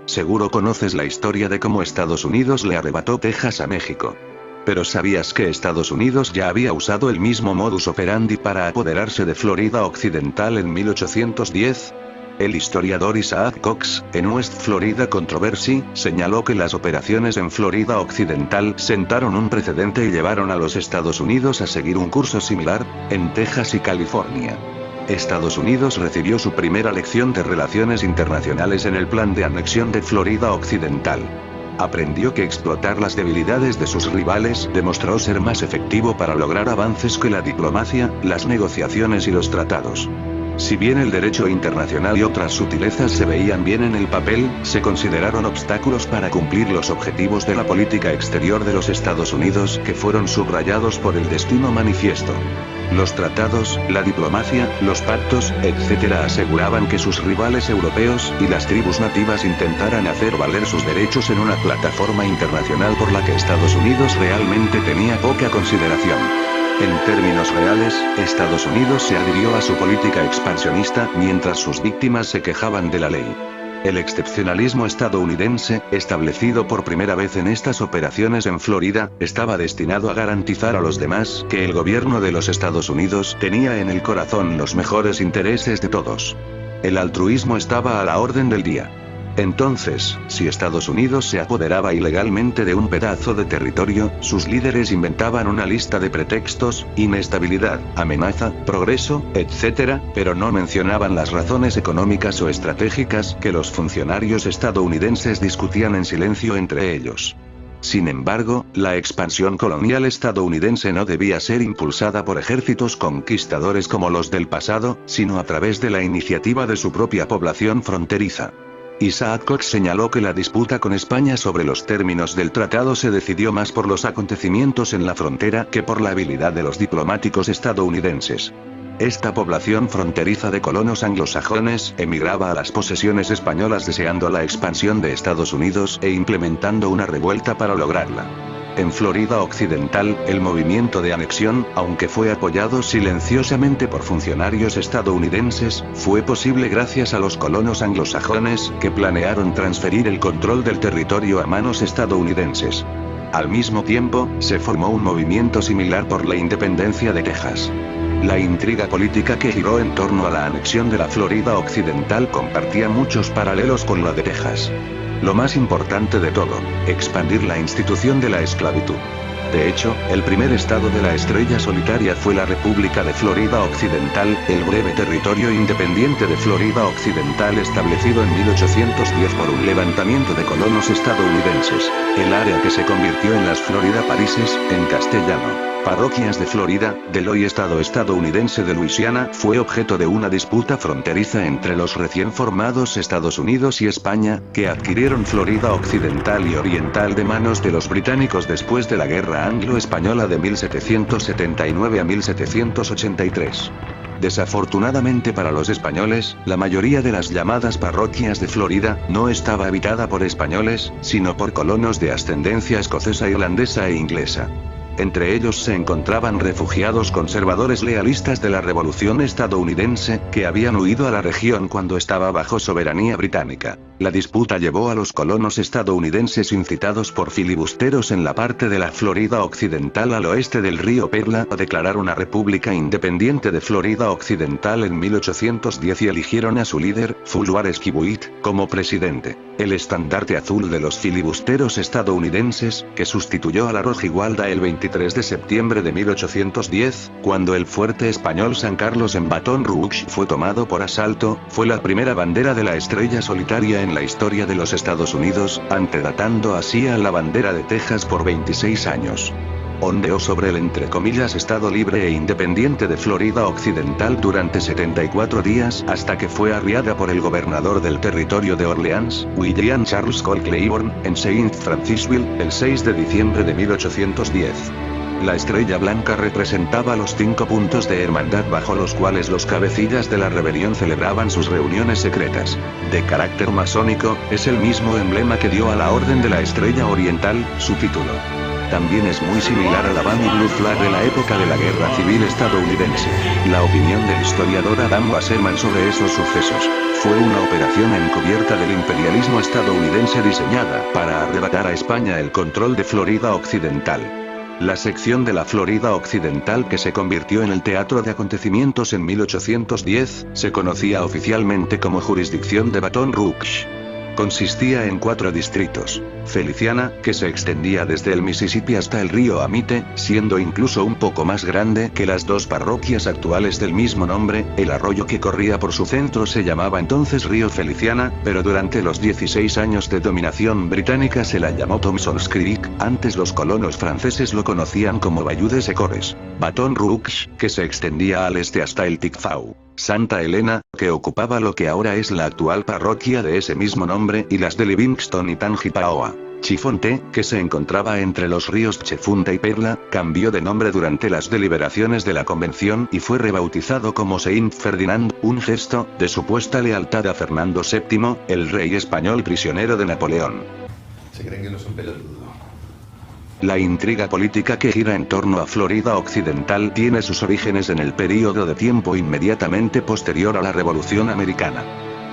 Seguro conoces la historia de cómo Estados Unidos le arrebató Texas a México. Pero ¿sabías que Estados Unidos ya había usado el mismo modus operandi para apoderarse de Florida Occidental en 1810? El historiador Isaac Cox, en West Florida Controversy, señaló que las operaciones en Florida Occidental sentaron un precedente y llevaron a los Estados Unidos a seguir un curso similar, en Texas y California. Estados Unidos recibió su primera lección de relaciones internacionales en el plan de anexión de Florida Occidental. Aprendió que explotar las debilidades de sus rivales demostró ser más efectivo para lograr avances que la diplomacia, las negociaciones y los tratados. Si bien el derecho internacional y otras sutilezas se veían bien en el papel, se consideraron obstáculos para cumplir los objetivos de la política exterior de los Estados Unidos que fueron subrayados por el Destino Manifiesto. Los tratados, la diplomacia, los pactos, etc. aseguraban que sus rivales europeos y las tribus nativas intentaran hacer valer sus derechos en una plataforma internacional por la que Estados Unidos realmente tenía poca consideración. En términos reales, Estados Unidos se adhirió a su política expansionista mientras sus víctimas se quejaban de la ley. El excepcionalismo estadounidense, establecido por primera vez en estas operaciones en Florida, estaba destinado a garantizar a los demás que el gobierno de los Estados Unidos tenía en el corazón los mejores intereses de todos. El altruismo estaba a la orden del día. Entonces, si Estados Unidos se apoderaba ilegalmente de un pedazo de territorio, sus líderes inventaban una lista de pretextos: inestabilidad, amenaza, progreso, etc., pero no mencionaban las razones económicas o estratégicas que los funcionarios estadounidenses discutían en silencio entre ellos. Sin embargo, la expansión colonial estadounidense no debía ser impulsada por ejércitos conquistadores como los del pasado, sino a través de la iniciativa de su propia población fronteriza. Isaac Cox señaló que la disputa con España sobre los términos del tratado se decidió más por los acontecimientos en la frontera que por la habilidad de los diplomáticos estadounidenses. Esta población fronteriza de colonos anglosajones emigraba a las posesiones españolas deseando la expansión de Estados Unidos e implementando una revuelta para lograrla. En Florida Occidental, el movimiento de anexión, aunque fue apoyado silenciosamente por funcionarios estadounidenses, fue posible gracias a los colonos anglosajones, que planearon transferir el control del territorio a manos estadounidenses. Al mismo tiempo, se formó un movimiento similar por la independencia de Texas. La intriga política que giró en torno a la anexión de la Florida Occidental compartía muchos paralelos con la de Texas. Lo más importante de todo, expandir la institución de la esclavitud. De hecho, el primer estado de la estrella solitaria fue la República de Florida Occidental, el breve territorio independiente de Florida Occidental establecido en 1810 por un levantamiento de colonos estadounidenses. El área que se convirtió en las Florida Parises, en castellano, parroquias de Florida, del hoy estado estadounidense de Luisiana, fue objeto de una disputa fronteriza entre los recién formados Estados Unidos y España, que adquirieron Florida Occidental y Oriental de manos de los británicos después de la Guerra Anglo-Española de 1779 a 1783. Desafortunadamente para los españoles, la mayoría de las llamadas parroquias de Florida no estaba habitada por españoles, sino por colonos de ascendencia escocesa, irlandesa e inglesa. Entre ellos se encontraban refugiados conservadores lealistas de la Revolución estadounidense, que habían huido a la región cuando estaba bajo soberanía británica. La disputa llevó a los colonos estadounidenses incitados por filibusteros en la parte de la Florida Occidental al oeste del río Perla a declarar una república independiente de Florida Occidental en 1810 y eligieron a su líder, Fulton Esquibuit, como presidente. El estandarte azul de los filibusteros estadounidenses, que sustituyó a la rojigualda el 23 de septiembre de 1810, cuando el fuerte español San Carlos en Baton Rouge fue tomado por asalto, fue la primera bandera de la estrella solitaria en la historia de los Estados Unidos, antedatando así a la bandera de Texas por 26 años. Ondeó sobre el entre comillas Estado libre e independiente de Florida Occidental durante 74 días hasta que fue arriada por el gobernador del territorio de Orleans, William Charles Cole Claiborne, en Saint Francisville, el 6 de diciembre de 1810. La estrella blanca representaba los 5 puntos de hermandad bajo los cuales los cabecillas de la rebelión celebraban sus reuniones secretas. De carácter masónico, es el mismo emblema que dio a la Orden de la Estrella Oriental, su título. También es muy similar a la Bonnie Blue Flag de la época de la Guerra Civil estadounidense. La opinión del historiador Adam Wasserman sobre esos sucesos fue una operación encubierta del imperialismo estadounidense diseñada para arrebatar a España el control de Florida Occidental. La sección de la Florida Occidental que se convirtió en el teatro de acontecimientos en 1810, se conocía oficialmente como Jurisdicción de Baton Rouge. Consistía en 4 distritos. Feliciana, que se extendía desde el Mississippi hasta el río Amite, siendo incluso un poco más grande que las 2 parroquias actuales del mismo nombre. El arroyo que corría por su centro se llamaba entonces Río Feliciana, pero durante los 16 años de dominación británica se la llamó Thompson's Creek. Antes los colonos franceses lo conocían como Bayou des Ecores. Baton Rouge, que se extendía al este hasta el Ticfau. Santa Elena, que ocupaba lo que ahora es la actual parroquia de ese mismo nombre, y las de Livingston y Tangipahoa. Chifonte, que se encontraba entre los ríos Chefunta y Perla, cambió de nombre durante las deliberaciones de la convención y fue rebautizado como Saint Ferdinand, un gesto de supuesta lealtad a Fernando VII, el rey español prisionero de Napoleón. Se creen que no son pelotudos. La intriga política que gira en torno a Florida Occidental tiene sus orígenes en el período de tiempo inmediatamente posterior a la Revolución Americana.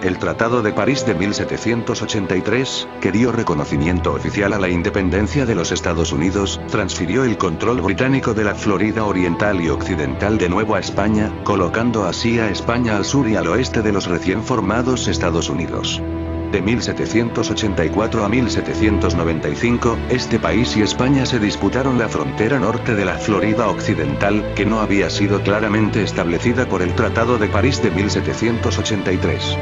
El Tratado de París de 1783, que dio reconocimiento oficial a la independencia de los Estados Unidos, transfirió el control británico de la Florida Oriental y Occidental de nuevo a España, colocando así a España al sur y al oeste de los recién formados Estados Unidos. De 1784 a 1795, este país y España se disputaron la frontera norte de la Florida Occidental, que no había sido claramente establecida por el Tratado de París de 1783.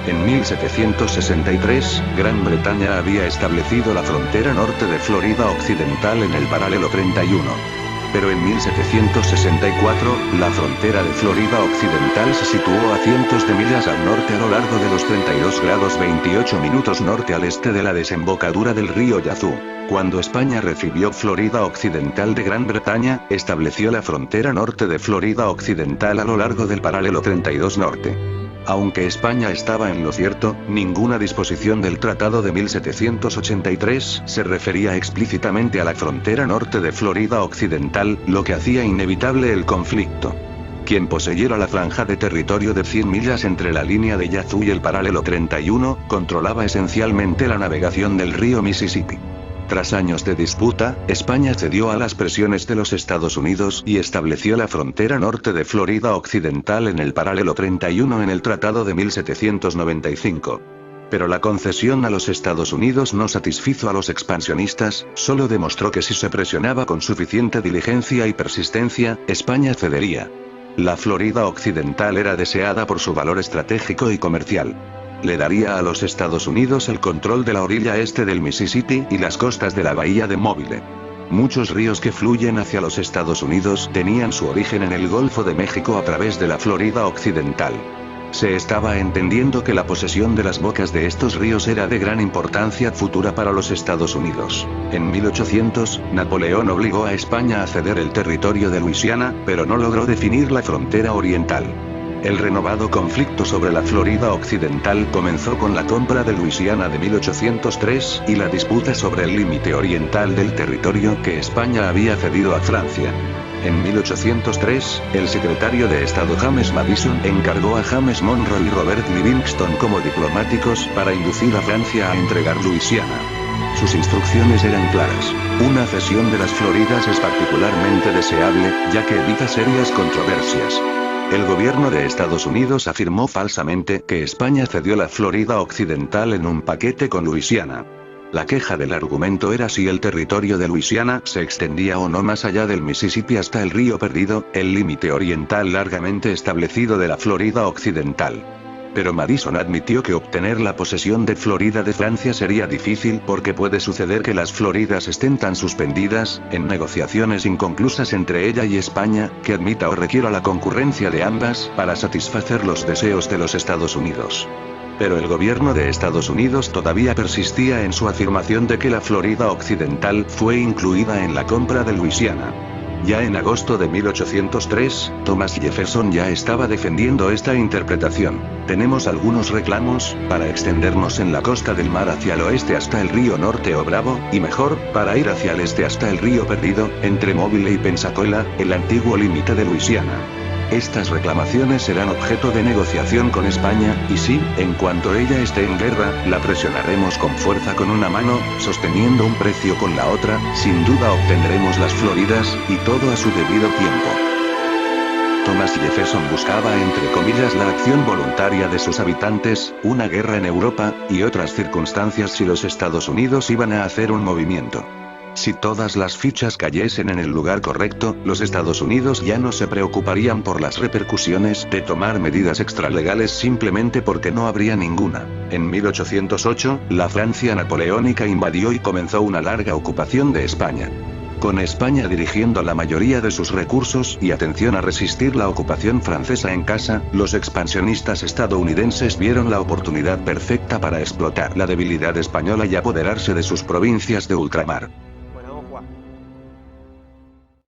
En 1763, Gran Bretaña había establecido la frontera norte de Florida Occidental en el paralelo 31. Pero en 1764, la frontera de Florida Occidental se situó a cientos de millas al norte a lo largo de los 32 grados 28 minutos norte al este de la desembocadura del río Yazoo. Cuando España recibió Florida Occidental de Gran Bretaña, estableció la frontera norte de Florida Occidental a lo largo del paralelo 32 norte. Aunque España estaba en lo cierto, ninguna disposición del Tratado de 1783 se refería explícitamente a la frontera norte de Florida Occidental, lo que hacía inevitable el conflicto. Quien poseyera la franja de territorio de 100 millas entre la línea de Yazoo y el paralelo 31, controlaba esencialmente la navegación del río Mississippi. Tras años de disputa, España cedió a las presiones de los Estados Unidos y estableció la frontera norte de Florida Occidental en el paralelo 31 en el Tratado de 1795. Pero la concesión a los Estados Unidos no satisfizo a los expansionistas, solo demostró que si se presionaba con suficiente diligencia y persistencia, España cedería. La Florida Occidental era deseada por su valor estratégico y comercial. Le daría a los Estados Unidos el control de la orilla este del Mississippi y las costas de la bahía de Mobile. Muchos ríos que fluyen hacia los Estados Unidos tenían su origen en el Golfo de México a través de la Florida Occidental. Se estaba entendiendo que la posesión de las bocas de estos ríos era de gran importancia futura para los Estados Unidos. En 1800, Napoleón obligó a España a ceder el territorio de Luisiana, pero no logró definir la frontera oriental. El renovado conflicto sobre la Florida Occidental comenzó con la compra de Luisiana de 1803 y la disputa sobre el límite oriental del territorio que España había cedido a Francia. En 1803, el secretario de Estado James Madison encargó a James Monroe y Robert Livingston como diplomáticos para inducir a Francia a entregar Luisiana. Sus instrucciones eran claras. Una cesión de las Floridas es particularmente deseable, ya que evita serias controversias. El gobierno de Estados Unidos afirmó falsamente que España cedió la Florida Occidental en un paquete con Luisiana. La queja del argumento era si el territorio de Luisiana se extendía o no más allá del Mississippi hasta el Río Perdido, el límite oriental largamente establecido de la Florida Occidental. Pero Madison admitió que obtener la posesión de Florida de Francia sería difícil porque puede suceder que las Floridas estén tan suspendidas, en negociaciones inconclusas entre ella y España, que admita o requiera la concurrencia de ambas para satisfacer los deseos de los Estados Unidos. Pero el gobierno de Estados Unidos todavía persistía en su afirmación de que la Florida Occidental fue incluida en la compra de Luisiana. Ya en agosto de 1803, Thomas Jefferson ya estaba defendiendo esta interpretación. Tenemos algunos reclamos, para extendernos en la costa del mar hacia el oeste hasta el río Norte o Bravo, y mejor, para ir hacia el este hasta el río Perdido, entre Mobile y Pensacola, el antiguo límite de Luisiana. Estas reclamaciones serán objeto de negociación con España, y sí, en cuanto ella esté en guerra, la presionaremos con fuerza con una mano, sosteniendo un precio con la otra, sin duda obtendremos las Floridas, y todo a su debido tiempo. Thomas Jefferson buscaba entre comillas la acción voluntaria de sus habitantes, una guerra en Europa, y otras circunstancias si los Estados Unidos iban a hacer un movimiento. Si todas las fichas cayesen en el lugar correcto, los Estados Unidos ya no se preocuparían por las repercusiones de tomar medidas extralegales simplemente porque no habría ninguna. En 1808, la Francia napoleónica invadió y comenzó una larga ocupación de España. Con España dirigiendo la mayoría de sus recursos y atención a resistir la ocupación francesa en casa, los expansionistas estadounidenses vieron la oportunidad perfecta para explotar la debilidad española y apoderarse de sus provincias de ultramar.